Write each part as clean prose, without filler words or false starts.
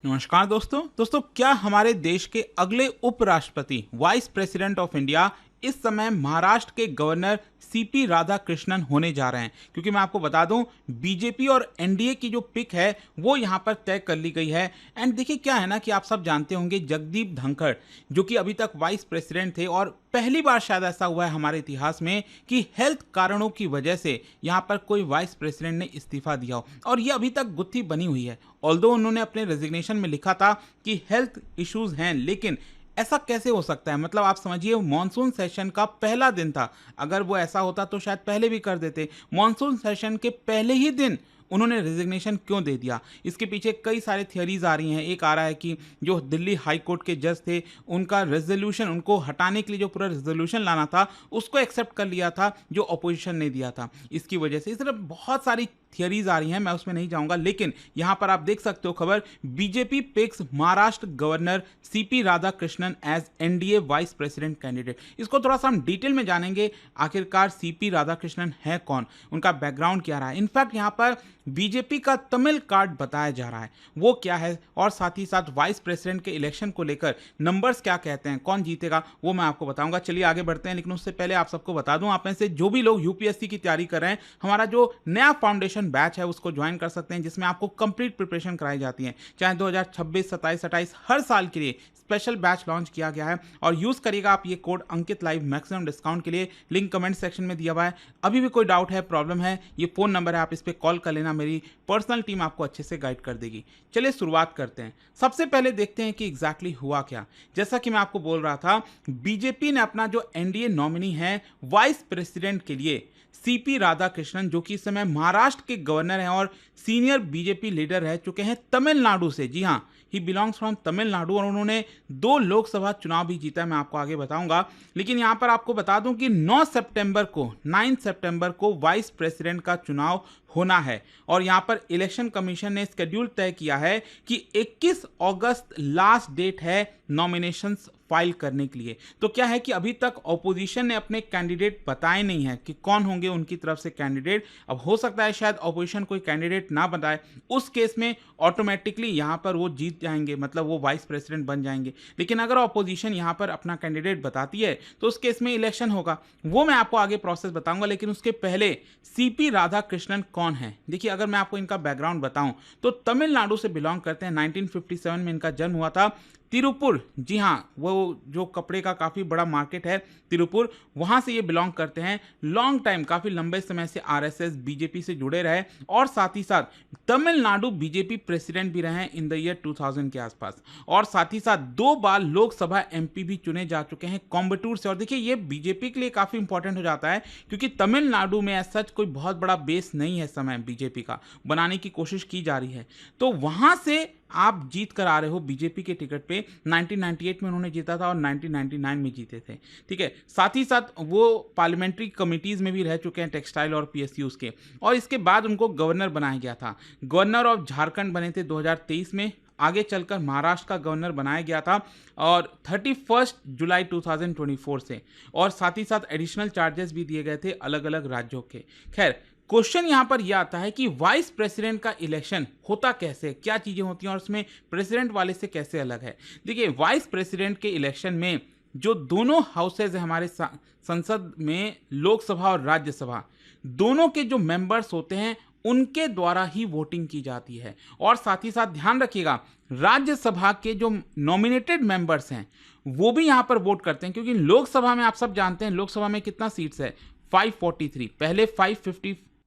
नमस्कार दोस्तों क्या हमारे देश के अगले उपराष्ट्रपति वाइस प्रेसिडेंट ऑफ इंडिया इस समय महाराष्ट्र के गवर्नर सीपी राधाकृष्णन होने जा रहे हैं? क्योंकि मैं आपको बता दूं, बीजेपी और एनडीए की जो पिक है वो यहां पर तय कर ली गई है। एंड देखिए क्या है ना कि आप सब जानते होंगे जगदीप धनखड़ जो कि अभी तक वाइस प्रेसिडेंट थे, और पहली बार शायद ऐसा हुआ है हमारे इतिहास में कि हेल्थ कारणों की वजह से यहां पर कोई वाइस प्रेसिडेंट ने इस्तीफा दिया हो, और ये अभी तक गुत्थी बनी हुई है। ऑल्दो उन्होंने अपने रेजिग्नेशन में लिखा था कि हेल्थ इश्यूज हैं, लेकिन ऐसा कैसे हो सकता है? मतलब आप समझिए, मॉनसून सेशन का पहला दिन था। अगर वो ऐसा होता तो शायद पहले भी कर देते। मॉनसून सेशन के पहले ही दिन उन्होंने रेजिग्नेशन क्यों दे दिया? इसके पीछे कई सारे थियरीज आ रही हैं। एक आ रहा है कि जो दिल्ली हाई कोर्ट के जज थे, उनका रेजोल्यूशन, उनको हटाने के लिए जो पूरा रेजोल्यूशन लाना था उसको एक्सेप्ट कर लिया था जो अपोजिशन ने दिया था। इसकी वजह से इस तरह बहुत सारी थियरीज आ रही हैं, मैं उसमें नहीं जाऊंगा। लेकिन यहां पर आप देख सकते हो खबर, BJP picks Maharashtra governor CP Radhakrishnan as NDA vice president candidate. इसको थोड़ा सा हम डिटेल में जानेंगे। आखिरकार सीपी राधाकृष्णन है कौन, उनका बैकग्राउंड क्या रहा है। इनफैक्ट यहां पर बीजेपी का तमिल कार्ड बताया जा रहा है, वो क्या है, और साथ ही साथ वाइस प्रेसिडेंट के इलेक्शन को लेकर नंबर्स क्या कहते हैं, कौन जीतेगा, वो मैं आपको बताऊंगा। चलिए आगे बढ़ते हैं, लेकिन उससे पहले आप सबको बता दूं, आप में से जो भी लोग यूपीएससी की तैयारी कर रहे हैं, हमारा जो नया फाउंडेशन बैच है उसको ज्वाइन कर सकते हैं, जिसमें आपको कंप्लीट प्रिपरेशन कराई जाती है। चाहे 2026, 27, 28 हर साल के लिए स्पेशल बैच लॉन्च किया गया है, और यूज करिएगा आप ये कोड अंकित लाइव मैक्सिमम डिस्काउंट के लिए। लिंक कमेंट सेक्शन में दिया हुआ है। अभी भी कोई डाउट है, प्रॉब्लम है, ये फोन नंबर है, आप इस पर कॉल कर लेना, मेरी पर्सनल टीम आपको अच्छे से गाइड कर देगी। चलिए शुरुआत करते हैं। सबसे पहले देखते हैं कि एग्जैक्टली हुआ क्या। जैसा कि मैं आपको बोल रहा था, बीजेपी ने अपना जो एनडीए नॉमिनी है वाइस प्रेसिडेंट के लिए सीपी राधाकृष्णन, जो कि इस समय महाराष्ट्र के गवर्नर हैं और सीनियर बीजेपी लीडर रह चुके हैं तमिलनाडु से। जी हाँ, ही बिलोंग्स फ्रॉम तमिलनाडु, और उन्होंने 2 लोकसभा चुनाव भी जीता है, मैं आपको आगे बताऊंगा। लेकिन यहां पर आपको बता दूं कि 9 सितंबर को वाइस प्रेसिडेंट का चुनाव होना है, और यहां पर इलेक्शन कमीशन ने स्केड्यूल तय किया है कि 21 अगस्त लास्ट डेट है नॉमिनेशंस फाइल करने के लिए। तो क्या है कि अभी तक ऑपोजिशन ने अपने कैंडिडेट बताए नहीं है कि कौन होंगे उनकी तरफ से कैंडिडेट। अब हो सकता है शायद ऑपोजिशन कोई कैंडिडेट ना बताए, उस केस में ऑटोमेटिकली यहां पर वो जीत जाएंगे, मतलब वो वाइस प्रेसिडेंट बन जाएंगे। लेकिन अगर ऑपोजिशन यहां पर अपना कैंडिडेट बताती है तो उस केस में इलेक्शन होगा, वो मैं आपको आगे प्रोसेस बताऊंगा। लेकिन उसके पहले सीपी राधाकृष्णन कौन है? देखिए, अगर मैं आपको इनका बैकग्राउंड बताऊं तो तमिलनाडु से बिलोंग करते हैं। 1957 में इनका जन्म हुआ था तिरुपुर। जी हाँ, वो जो कपड़े का काफ़ी बड़ा मार्केट है तिरुपुर, वहाँ से ये बिलोंग करते हैं। लॉन्ग टाइम, काफ़ी लंबे समय से आरएसएस बीजेपी से जुड़े रहे, और साथ ही साथ तमिलनाडु बीजेपी प्रेसिडेंट भी रहे हैं इन द ईयर 2000 के आसपास, और साथ ही साथ 2 बार लोकसभा एमपी भी चुने जा चुके हैं कोयम्बटूर से। और देखिए, ये बीजेपी के लिए काफ़ी इंपॉर्टेंट हो जाता है, क्योंकि तमिलनाडु में ऐसा कोई बहुत बड़ा बेस नहीं है, समय बीजेपी का बनाने की कोशिश की जा रही है। तो वहाँ से आप जीत कर आ रहे हो बीजेपी के टिकट पे। 1998 में उन्होंने जीता था और 1999 में जीते थे, ठीक है। साथ ही साथ वो पार्लियामेंट्री कमिटीज में भी रह चुके हैं, टेक्सटाइल और पीएसयूज के। और इसके बाद उनको गवर्नर बनाया गया था। गवर्नर ऑफ झारखंड बने थे 2023 में, आगे चलकर महाराष्ट्र का गवर्नर बनाया गया था, और 31 जुलाई 2024 से। और साथ ही साथ एडिशनल चार्जेस भी दिए गए थे अलग अलग राज्यों के। खैर, क्वेश्चन यहां पर यह आता है कि वाइस प्रेसिडेंट का इलेक्शन होता कैसे, क्या चीजें होती हैं, और उसमें प्रेसिडेंट वाले से कैसे अलग है। देखिए, वाइस प्रेसिडेंट के इलेक्शन में जो दोनों हाउसेज है हमारे संसद में, लोकसभा और राज्यसभा, दोनों के जो मेंबर्स होते हैं उनके द्वारा ही वोटिंग की जाती है। और साथ ही साथ ध्यान रखिएगा, राज्यसभा के जो नॉमिनेटेड मेंबर्स हैं वो भी यहां पर वोट करते हैं, क्योंकि लोकसभा में आप सब जानते हैं लोकसभा में कितना सीट्स है, 543। पहले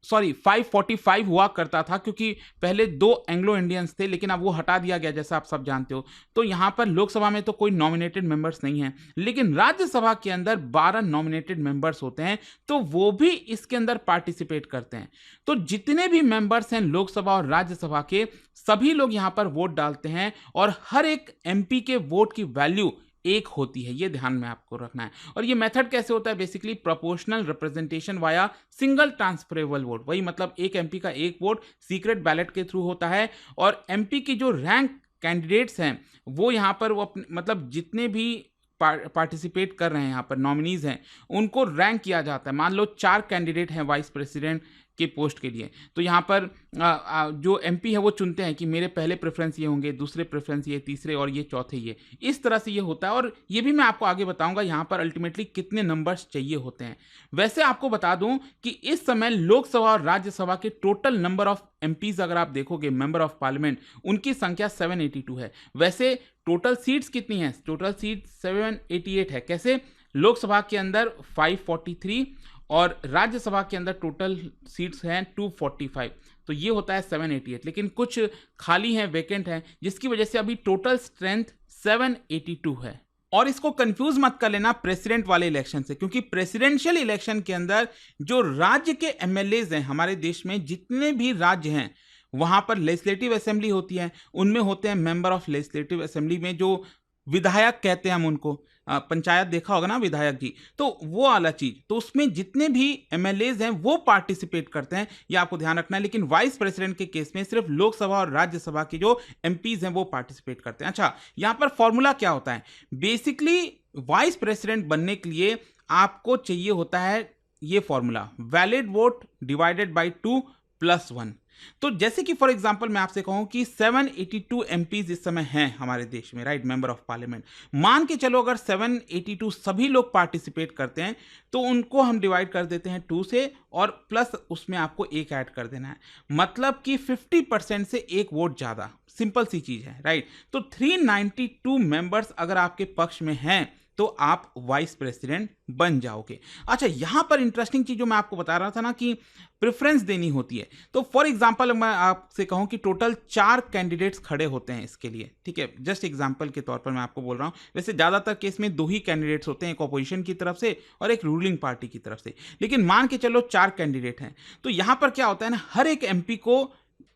545 हुआ करता था, क्योंकि पहले 2 एंग्लो इंडियंस थे, लेकिन अब वो हटा दिया गया, जैसा आप सब जानते हो। तो यहां पर लोकसभा में तो कोई नॉमिनेटेड मेंबर्स नहीं है, लेकिन राज्यसभा के अंदर 12 नॉमिनेटेड मेंबर्स होते हैं, तो वो भी इसके अंदर पार्टिसिपेट करते हैं। तो जितने भी मेंबर्स हैं लोकसभा और राज्यसभा के, सभी लोग यहां पर वोट डालते हैं, और हर एक एमपी के वोट की वैल्यू एक होती है, ये ध्यान में आपको रखना है। और ये मेथड कैसे होता है? Basically proportional representation via single transferable vote. वही मतलब एक एमपी का एक वोट सीक्रेट बैलेट के थ्रू होता है, और एमपी की जो रैंक कैंडिडेट्स हैं वो यहाँ पर वो मतलब जितने भी पार्टिसिपेट कर रहे हैं, यहाँ पर नॉमिनीज हैं, उनको रैंक किया जाता है। मान लो 4 कैंडिडेट हैं वाइस प्रेसिडेंट के पोस्ट के लिए। तो यहाँ पर जो एमपी है वो चुनते हैं कि मेरे पहले प्रेफरेंस ये होंगे, दूसरे प्रेफरेंस ये, तीसरे और ये चौथे ये, इस तरह से ये होता है। और ये भी मैं आपको आगे बताऊंगा यहाँ पर अल्टीमेटली कितने नंबर्स चाहिए होते हैं। वैसे आपको बता दूं कि इस समय लोकसभा और राज्यसभा के टोटल नंबर ऑफ एमपीज अगर आप देखोगे, मेंबर ऑफ पार्लियामेंट, उनकी संख्या 782 है। वैसे टोटल सीट्स कितनी है? टोटल सीट 788 है। कैसे? लोकसभा के अंदर 543 और राज्यसभा के अंदर टोटल सीट्स हैं 245, तो ये होता है 788। लेकिन कुछ खाली हैं, वेकेंट हैं, जिसकी वजह से अभी टोटल स्ट्रेंथ 782 है। और इसको कंफ्यूज मत कर लेना प्रेसिडेंट वाले इलेक्शन से, क्योंकि प्रेसिडेंशियल इलेक्शन के अंदर जो राज्य के एमएलएज हैं हमारे देश में, जितने भी राज्य हैं वहां पर लेजिस्लेटिव असेंबली होती है, उनमें होते हैं मेंबर ऑफ लेजिस्लेटिव असेंबली में जो विधायक कहते हैं हम उनको, पंचायत देखा होगा ना विधायक जी, तो वो वाला चीज। तो उसमें जितने भी एमएलएज हैं वो पार्टिसिपेट करते हैं, ये आपको ध्यान रखना है। लेकिन वाइस प्रेसिडेंट के केस में सिर्फ लोकसभा और राज्यसभा के जो एमपीज हैं वो पार्टिसिपेट करते हैं। अच्छा, यहां पर फॉर्मूला क्या होता है? बेसिकली वाइस प्रेसिडेंट बनने के लिए आपको चाहिए होता है ये formula, valid vote divided by 2 + 1। तो जैसे कि फॉर एग्जांपल मैं आपसे कहूं कि 782 एमपीज इस समय हैं हमारे देश में, राइट, मेंबर ऑफ पार्लियामेंट। मान के चलो अगर 782 सभी लोग पार्टिसिपेट करते हैं तो उनको हम डिवाइड कर देते हैं 2 से, और प्लस उसमें आपको एक ऐड कर देना है, मतलब कि 50% से एक वोट ज्यादा। सिंपल सी चीज है, राइट। तो 392 मेंबर्स अगर आपके पक्ष में हैं तो आप वाइस प्रेसिडेंट बन जाओगे। अच्छा, यहां पर इंटरेस्टिंग चीज जो मैं आपको बता रहा था ना कि प्रेफरेंस देनी होती है, तो फॉर एग्जांपल मैं आपसे कहूं कि टोटल 4 कैंडिडेट्स खड़े होते हैं इसके लिए, ठीक है, जस्ट एग्जांपल के तौर पर मैं आपको बोल रहा हूं। वैसे ज्यादातर केस में 2 ही कैंडिडेट्स होते हैं, एक अपोजिशन की तरफ से और एक रूलिंग पार्टी की तरफ से, लेकिन मान के चलो 4 कैंडिडेट हैं। तो यहां पर क्या होता है ना, हर एक एमपी को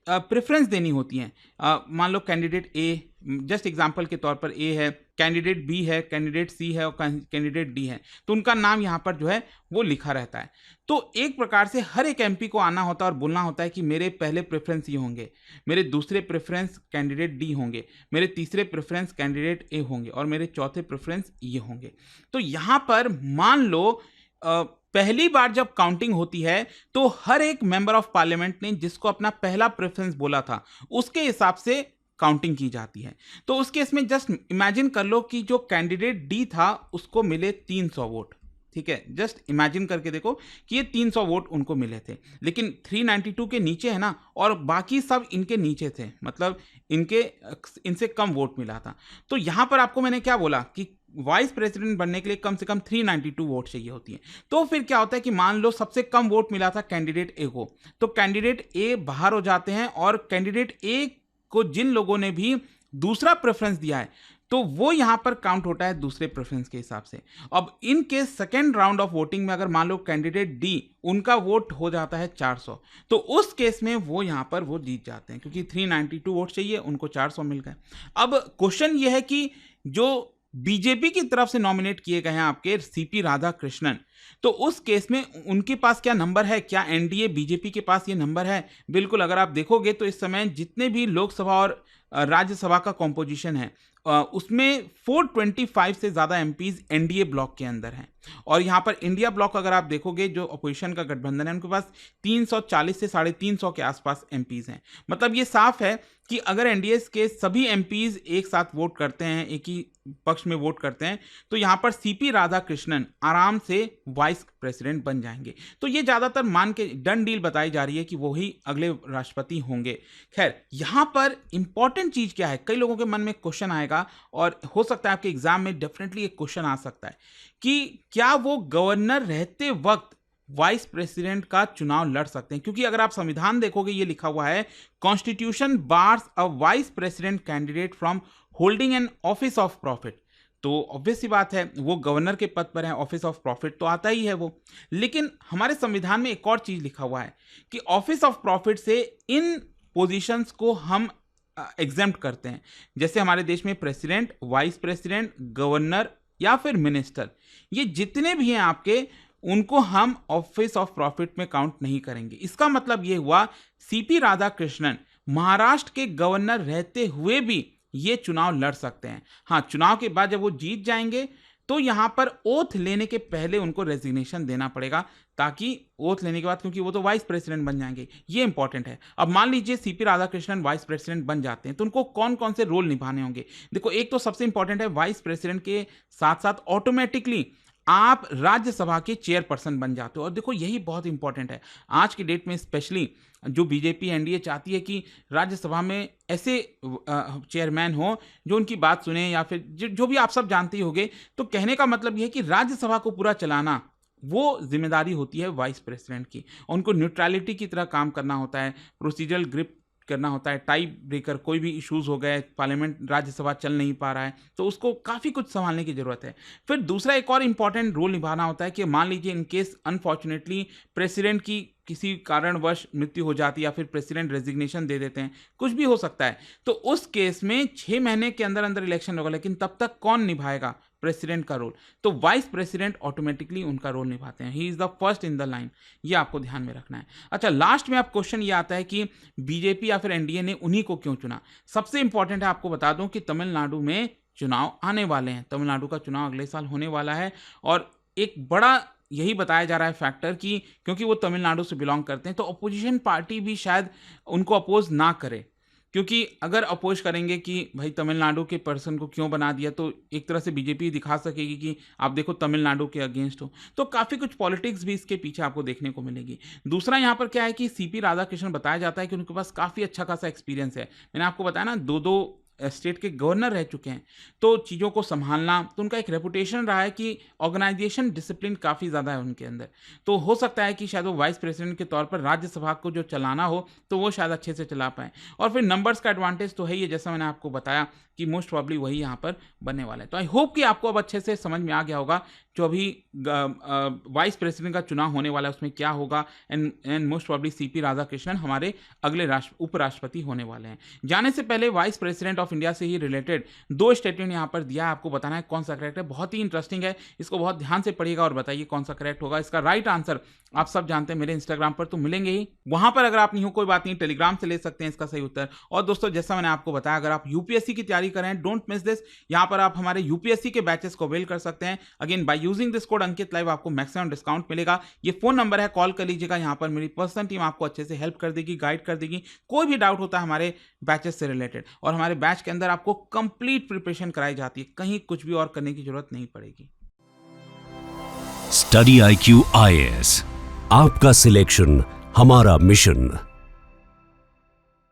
प्रेफरेंस देनी होती है। मान लो कैंडिडेट ए, जस्ट एग्जांपल के तौर पर ए है, कैंडिडेट बी है, कैंडिडेट सी है और कैंडिडेट डी है, तो उनका नाम यहाँ पर जो है वो लिखा रहता है। तो एक प्रकार से हर एक एमपी को आना होता है और बोलना होता है कि मेरे पहले प्रेफरेंस ये होंगे, मेरे दूसरे प्रेफरेंस कैंडिडेट डी होंगे, मेरे तीसरे प्रेफरेंस कैंडिडेट ए होंगे और मेरे चौथे प्रेफरेंस ये होंगे। तो यहाँ पर मान लो पहली बार जब काउंटिंग होती है तो हर एक मेंबर ऑफ पार्लियामेंट ने जिसको अपना पहला प्रेफरेंस बोला था उसके हिसाब से काउंटिंग की जाती है। तो उस केस में जस्ट इमेजिन कर लो कि जो कैंडिडेट डी था उसको मिले 300 वोट, ठीक है, जस्ट इमेजिन करके देखो कि ये 300 वोट उनको मिले थे, लेकिन 392 के नीचे है ना, और बाकी सब इनके नीचे थे, मतलब इनसे कम वोट मिला था। तो यहां पर आपको मैंने क्या बोला कि वाइस प्रेसिडेंट बनने के लिए कम से कम 392 वोट चाहिए होती है। तो फिर क्या होता है कि मान लो सबसे कम वोट मिला था कैंडिडेट ए को, तो कैंडिडेट ए बाहर हो जाते हैं और कैंडिडेट ए को जिन लोगों ने भी दूसरा प्रेफरेंस दिया है तो वो यहां पर काउंट होता है दूसरे प्रेफरेंस के हिसाब से। अब in case second round of voting में अगर मान लो कैंडिडेट डी, उनका वोट हो जाता है 400, तो उस केस में वो यहां पर वो जीत जाते हैं, क्योंकि 392 वोट चाहिए, उनको 400 मिल गए। अब क्वेश्चन ये है कि जो बीजेपी की तरफ से नॉमिनेट किए गए हैं आपके सीपी राधाकृष्णन, तो उस केस में उनके पास क्या नंबर है? क्या एनडीए बीजेपी के पास ये नंबर है? बिल्कुल, अगर आप देखोगे तो इस समय जितने भी लोकसभा और राज्यसभा का कॉम्पोजिशन है उसमें 425 से ज्यादा एमपीज एनडीए ब्लॉक के अंदर हैं। और यहां पर इंडिया ब्लॉक अगर आप देखोगे, जो अपोजिशन का गठबंधन है, उनके पास 340 से 350 के आसपास एमपीज हैं। मतलब ये साफ है कि अगर एनडीए के सभी एमपीज एक साथ वोट करते हैं, एक ही पक्ष में वोट करते हैं, तो यहां पर सीपी राधाकृष्णन आराम से वाइस प्रेसिडेंट बन जाएंगे। तो ये ज्यादातर मान के डन डील बताई जा रही है कि वो ही अगले राष्ट्रपति होंगे। खैर, यहां पर इंपॉर्टेंट चीज क्या है, कई लोगों के मन में क्वेश्चन आएगा और हो सकता है आपके एग्जाम में डेफिनेटली एक क्वेश्चन आ सकता है कि क्या वो गवर्नर रहते वक्त वाइस प्रेसिडेंट का चुनाव लड़ सकते हैं? क्योंकि अगर आप संविधान देखोगे, ये लिखा हुआ है, constitution bars a vice president candidate from holding an office of profit. तो ऑब्वियस सी बात है, वो गवर्नर के पद पर है, ऑफिस ऑफ प्रॉफिट तो आता ही है वो। लेकिन हमारे संविधान में एक और चीज लिखा हुआ है कि ऑफिस ऑफ प्रॉफिट से इन पोजीशंस को हम एग्जेम्प्ट करते हैं। जैसे हमारे देश में प्रेसिडेंट, वाइस प्रेसिडेंट, गवर्नर या फिर मिनिस्टर, ये जितने भी हैं आपके, उनको हम ऑफिस ऑफ प्रॉफिट में काउंट नहीं करेंगे। इसका मतलब ये हुआ सीपी राधाकृष्णन महाराष्ट्र के गवर्नर रहते हुए भी ये चुनाव लड़ सकते हैं। हाँ, चुनाव के बाद जब वो जीत जाएंगे तो यहाँ पर ओथ लेने के पहले उनको रेजिग्नेशन देना पड़ेगा, ताकि ओथ लेने के बाद, क्योंकि वो तो वाइस प्रेसिडेंट बन जाएंगे, ये इंपॉर्टेंट है। अब मान लीजिए सीपी राधाकृष्णन वाइस प्रेसिडेंट बन जाते हैं, तो उनको कौन कौन से रोल निभाने होंगे। देखो, एक तो सबसे इंपॉर्टेंट है, वाइस प्रेसिडेंट के साथ साथ ऑटोमेटिकली आप राज्यसभा के चेयरपर्सन बन जाते हो। और देखो, यही बहुत इंपॉर्टेंट है आज की डेट में, स्पेशली जो बीजेपी एनडीए चाहती है कि राज्यसभा में ऐसे चेयरमैन हो जो उनकी बात सुने, या फिर जो भी आप सब जानते ही होंगे। तो कहने का मतलब यह है कि राज्यसभा को पूरा चलाना वो जिम्मेदारी होती है वाइस प्रेसिडेंट की। उनको न्यूट्रलिटी की तरह काम करना होता है, प्रोसीजरल ग्रिप करना होता है, टाइप ब्रेकर, कोई भी इश्यूज हो गए, पार्लियामेंट राज्यसभा चल नहीं पा रहा है, तो उसको काफ़ी कुछ संभालने की जरूरत है। फिर दूसरा एक और इंपॉर्टेंट रोल निभाना होता है कि मान लीजिए इन केस अनफॉर्चुनेटली प्रेसिडेंट की किसी कारणवश मृत्यु हो जाती है, या फिर प्रेसिडेंट रेजिग्नेशन दे देते हैं, कुछ भी हो सकता है, तो उस केस में 6 महीने के अंदर अंदर इलेक्शन होगा, लेकिन तब तक कौन निभाएगा प्रेसिडेंट का रोल? तो वाइस प्रेसिडेंट ऑटोमेटिकली उनका रोल निभाते हैं। He is the first in the line, ये आपको ध्यान में रखना है। अच्छा, लास्ट में आप क्वेश्चन ये आता है कि बीजेपी या फिर एनडीए ने उन्हीं को क्यों चुना। सबसे इंपॉर्टेंट है, आपको बता दूं कि तमिलनाडु में चुनाव आने वाले हैं, तमिलनाडु का चुनाव अगले साल होने वाला है, और एक बड़ा यही बताया जा रहा है फैक्टर कि क्योंकि वो तमिलनाडु से बिलोंग करते हैं, तो अपोजिशन पार्टी भी शायद उनको अपोज ना करे, क्योंकि अगर अपोज करेंगे कि भाई तमिलनाडु के पर्सन को क्यों बना दिया, तो एक तरह से बीजेपी दिखा सकेगी कि आप देखो तमिलनाडु के अगेंस्ट हो। तो काफ़ी कुछ पॉलिटिक्स भी इसके पीछे आपको देखने को मिलेगी। दूसरा यहाँ पर क्या है कि सीपी राधाकृष्णन बताया जाता है कि उनके पास काफ़ी अच्छा खासा एक्सपीरियंस है। मैंने आपको बताया ना, 2 स्टेट के गवर्नर रह चुके हैं, तो चीज़ों को संभालना, तो उनका एक रेपुटेशन रहा है कि ऑर्गेनाइजेशन डिसिप्लिन काफ़ी ज़्यादा है उनके अंदर। तो हो सकता है कि शायद वो वाइस प्रेसिडेंट के तौर पर राज्यसभा को जो चलाना हो, तो वो शायद अच्छे से चला पाएँ। और फिर नंबर्स का एडवांटेज तो है ही, जैसा मैंने आपको बताया कि मोस्ट प्रॉब्ली वही यहाँ पर बनने वाला है। तो आई होप कि आपको अब अच्छे से समझ में आ गया होगा जो अभी वाइस प्रेसिडेंट का चुनाव होने वाला है उसमें क्या होगा, and most probably CP Radhakrishnan हमारे अगले उपराष्ट्रपति होने वाले हैं। जाने से पहले वाइस प्रेसिडेंट ऑफ इंडिया से ही रिलेटेड 2 स्टेटमेंट यहाँ पर दिया है, आपको बताना है कौन सा करेक्ट है। बहुत ही इंटरेस्टिंग है, इसको बहुत ध्यान से पढ़िएगा और बताइए कौन सा करेक्ट होगा। इसका राइट आंसर आप सब जानते हैं, मेरे इंस्टाग्राम पर तो मिलेंगे ही, वहां पर अगर आप नहीं हो कोई बात नहीं, टेलीग्राम से ले सकते हैं इसका सही उत्तर। और दोस्तों, जैसा मैंने आपको बताया, अगर आप यूपीएससी की तैयारी कर रहे हैं, डोंट मिस दिस, यहाँ पर आप हमारे यूपीएससी के बैचेस को अवेल कर सकते हैं। Again, by using this code Ankit live आपको मैक्सिमम डिस्काउंट मिलेगा। ये फोन नंबर है, कॉल कर लीजिएगा, यहाँ पर मेरी पर्सनल टीम आपको अच्छे से हेल्प कर देगी, गाइड कर देगी। कोई भी डाउट होता है हमारे बैचेस से रिलेटेड, और हमारे बैच के अंदर आपको कंप्लीट प्रिपरेशन कराई जाती है, कहीं कुछ भी और करने की जरूरत नहीं पड़ेगी। स्टडी IQ IAS, आपका सिलेक्शन हमारा मिशन।